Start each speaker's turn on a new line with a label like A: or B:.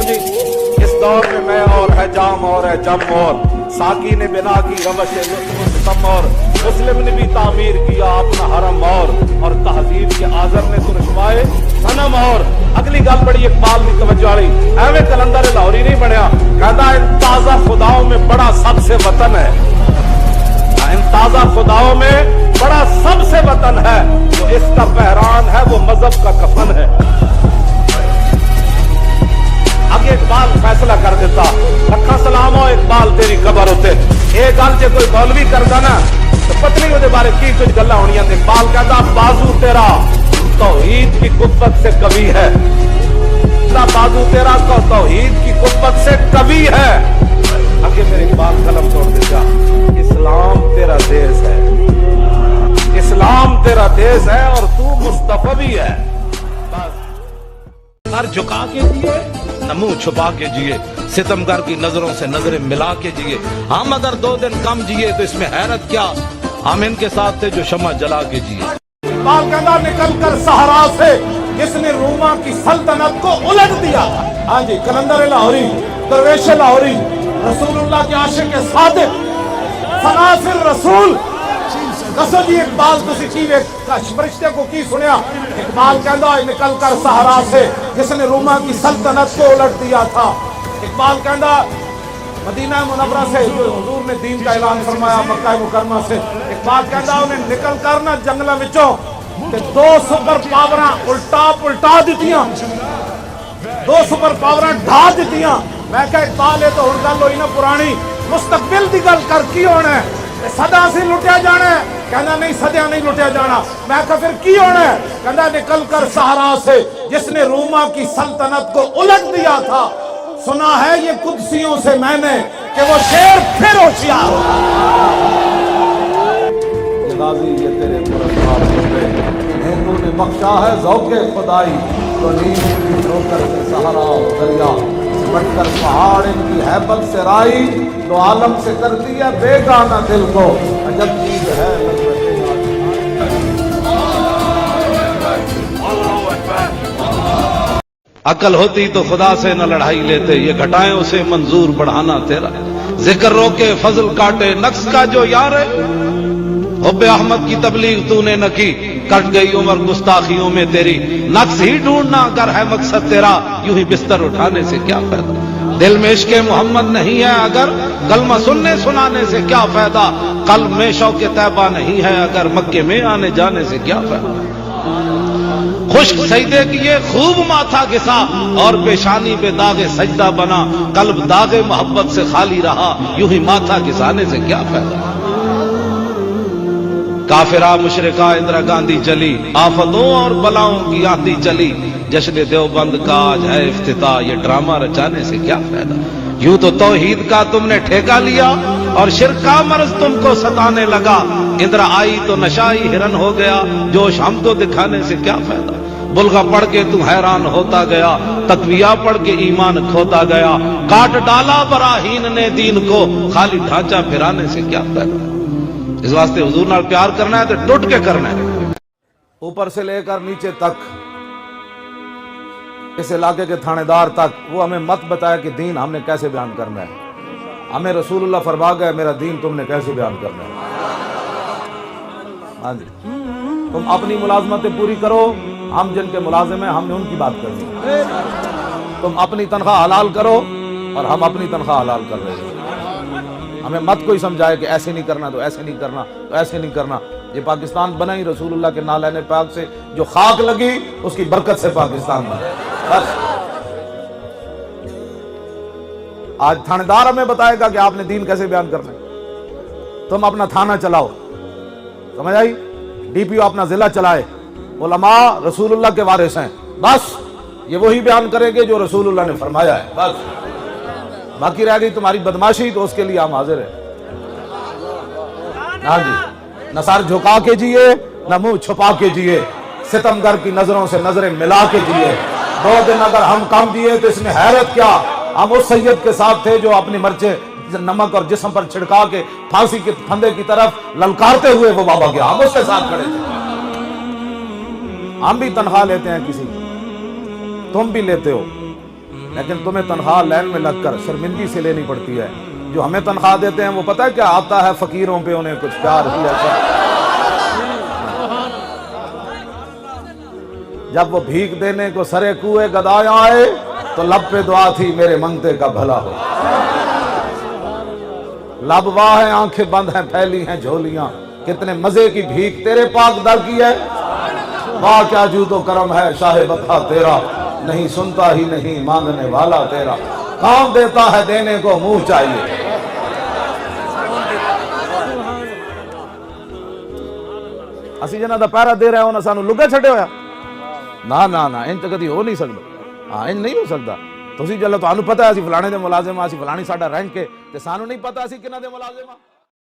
A: جی اس دور میں میں اور ہے جام اور ہے جم اور ساقی نے بنا کی روش ستم اور مسلم نے بھی تعمیر کیا اپنا حرم اور تہذیب کے آذر نے تو رشوائے صنم اور اگلی گل بڑی اقبال کی توجہ والی ایویں کلندر لاہوری نہیں بنیا کہتا ان تازہ خداؤں میں بڑا سب سے وطن ہے ان تازہ خداؤں میں بڑا سب سے وطن ہے جو اس کا پہران ہے وہ مذہب کا کفن ہے آگے اقبال فیصلہ کر دیتا لکھا سلام ہو اقبال تیری قبر ہوتے یہ گل جے کوئی مولوی کرتا نا تو پتنی وہ بارے کی کچھ گلا ہونی اقبال کہتا بازو تیرا توحید کی قوت سے قوی ہے بازو تیرا توحید کی قوت سے قوی ہے آگے میرے اقبال قلم توڑ دیتا اسلام تیرا دیس ہے اسلام تیرا دیس ہے اور تو مصطفی بھی ہے سر جھکا کے جیے نہ منہ چھپا کے جیے ستمگر کی نظروں سے نظریں ملا کے جیے ہم اگر 2 دن کم جیے تو اس میں حیرت کیا ہم ان کے ساتھ تھے جو شمع جلا کے جیے اقبال کہتا نکل کر صحرا سے جس نے روما کی سلطنت کو الٹ دیا تھا ہاں جی کلندر لاہوری درویش لاہوری رسول اللہ کے عاشق صادق فناصر رسول دسو جی اقبال تسی کی فرشتے کو کی سنیا اقبال کہندا نکل کر صحرا سے جس نے روما کی سلطنت کو الٹ دیا تھا اقبال کہندا مدینہ منورہ سے جو حضور نے دین کا اعلان فرمایا مکہ مکرمہ سے اقبال کہندا انہیں نکل کر نہ جنگلہ وچوں کہ 2 سپر پاوراں الٹا پلٹا دیتیاں 2 سپر پاوراں ڈھا دیتیاں میں کہا اقبال ہے تو ہن گل ہوئی نا پرانی مستقبل دی گل کر کی ہونا ہے صدا سے لٹیا جانا ہے کہنا نہیں صدیاں نہیں لٹیا جانا میں کہا پھر کی ہونا ہے کہنا نکل کر صحرا سے جس نے روما کی سلطنت کو الٹ دیا تھا سنا ہے یہ قدسیوں سے میں نے کہ وہ شیر پھر ہوشیار یہ غازی یہ تیرے پرستار ہوتے ہندو نے بخشا ہے ذوق خدائی تو نیند کی روکر کے سہارا دریا بٹ کر پہاڑ ان کی حیبت سے رائی تو عالم سے کرتی ہے بیگانہ دل کو عجب چیز ہے عقل ہوتی تو خدا سے نہ لڑائی لیتے یہ گھٹائیں اسے منظور بڑھانا تیرا ذکر روکے فضل کاٹے نقص کا جو یار ہے حب احمد کی تبلیغ تو نے نہ کی کٹ گئی عمر گستاخیوں میں تیری نقص ہی ڈھونڈنا اگر ہے مقصد تیرا یوں ہی بستر اٹھانے سے کیا فائدہ دل میں عشق محمد نہیں ہے اگر کلمہ سننے سنانے سے کیا فائدہ قلب میں شوق طیبہ نہیں ہے اگر مکے میں آنے جانے سے کیا فائدہ خشک سجدے کیے خوب ماتھا گسا اور پیشانی پہ داغ سجدہ بنا قلب داغ محبت سے خالی رہا یوں ہی ماتھا گسانے سے کیا فائدہ کافرہ مشرقہ اندرا گاندھی چلی آفتوں اور بلاؤں کی آتی چلی جشن دیوبند کا آج ہے افتتاح یہ ڈرامہ رچانے سے کیا فائدہ یوں تو توحید کا تم نے ٹھیکہ لیا اور شرک کا مرض تم کو ستانے لگا اندرا آئی تو نشائی ہرن ہو گیا جوش ہم کو دکھانے سے کیا فائدہ بلغہ پڑھ کے تم حیران ہوتا گیا تقویہ پڑھ کے ایمان کھوتا گیا کاٹ ڈالا براہین نے دین کو خالی ڈھانچہ پھرانے سے کیا فائدہ اس واسطے حضور نال پیار کرنا ہے تو ٹوٹ کے کرنا ہے اوپر سے لے کر نیچے تک اس علاقے کے تھانے دار تک وہ ہمیں مت بتایا کہ دین ہم نے کیسے بیان کرنا ہے ہمیں رسول اللہ فرما گئے میرا دین تم نے کیسے بیان کرنا ہے ہاں جی تم اپنی ملازمتیں پوری کرو ہم جن کے ملازم ہیں ہم نے ان کی بات کرنی ہے تم اپنی تنخواہ حلال کرو اور ہم اپنی تنخواہ حلال کر رہے ہیں ہمیں مت کوئی سمجھائے کہ ایسے نہیں کرنا تو ایسے نہیں کرنا تو ایسے نہیں کرنا یہ پاکستان بنا ہی رسول اللہ کے نالین پاک سے جو خاک لگی اس کی برکت سے پاکستان بنا بس آج تھانے دار ہمیں بتائے گا کہ آپ نے دین کیسے بیان کرنا ہے تم اپنا تھانہ چلاؤ سمجھ آئی ڈی پی او اپنا ضلع چلائے علماء رسول اللہ کے وارث ہیں بس یہ وہی بیان کریں گے جو رسول اللہ نے فرمایا ہے بس باقی رہ گئی تمہاری بدماشی تو اس کے لیے ہم حاضر ہیں ہاں جی نہ سر جھکا کے جیے نہ منہ چھپا کے جیے ستمگر کی نظروں سے نظریں ملا کے جیے 2 دن اگر ہم کم دیے تو اس میں حیرت کیا ہم اس سید کے ساتھ تھے جو اپنی مرچیں نمک اور جسم پر چھڑکا کے پھانسی کے پھندے کی طرف للکارتے ہوئے وہ بابا گیا ہم اس کے ساتھ کھڑے تھے ہم بھی تنخواہ لیتے ہیں کسی تم بھی لیتے ہو
B: لیکن تمہیں تنخواہ لائن میں لگ کر شرمندگی سے لینی پڑتی ہے. جو ہمیں تنخواہ دیتے ہیں وہ پتہ ہے کیا آتا ہے فقیروں پہ انہیں کچھ پیار ہی ایسا. جب وہ بھیک دینے کو سرے کوئے گدایا آئے تو لب پہ دعا تھی میرے منگتے کا بھلا ہو. لب واہ ہیں آنکھیں بند ہیں پھیلی ہیں جھولیاں کتنے مزے کی بھیک تیرے پاک در کی ہے. واہ کیا جود و کرم ہے شاہ بتا تیرا نہیں سنتا ہی نہیں مانگنے والا تیرا. کام دیتا ہے دینے کو منہ چاہیے. اسی جنہ دا پیرا دے رہے ہونا سانو لگے چھڑے ہویا نا نا نا انج تو کدی ہو نہیں سکتا. ہاں انج نہیں ہو سکتا. تسی جلو تو پتہ ہے اسی فلانے دے ملازم اسی فلانی ساڈا رینک ہے تے سانو نہیں پتہ اسی کنہ دے ملازم.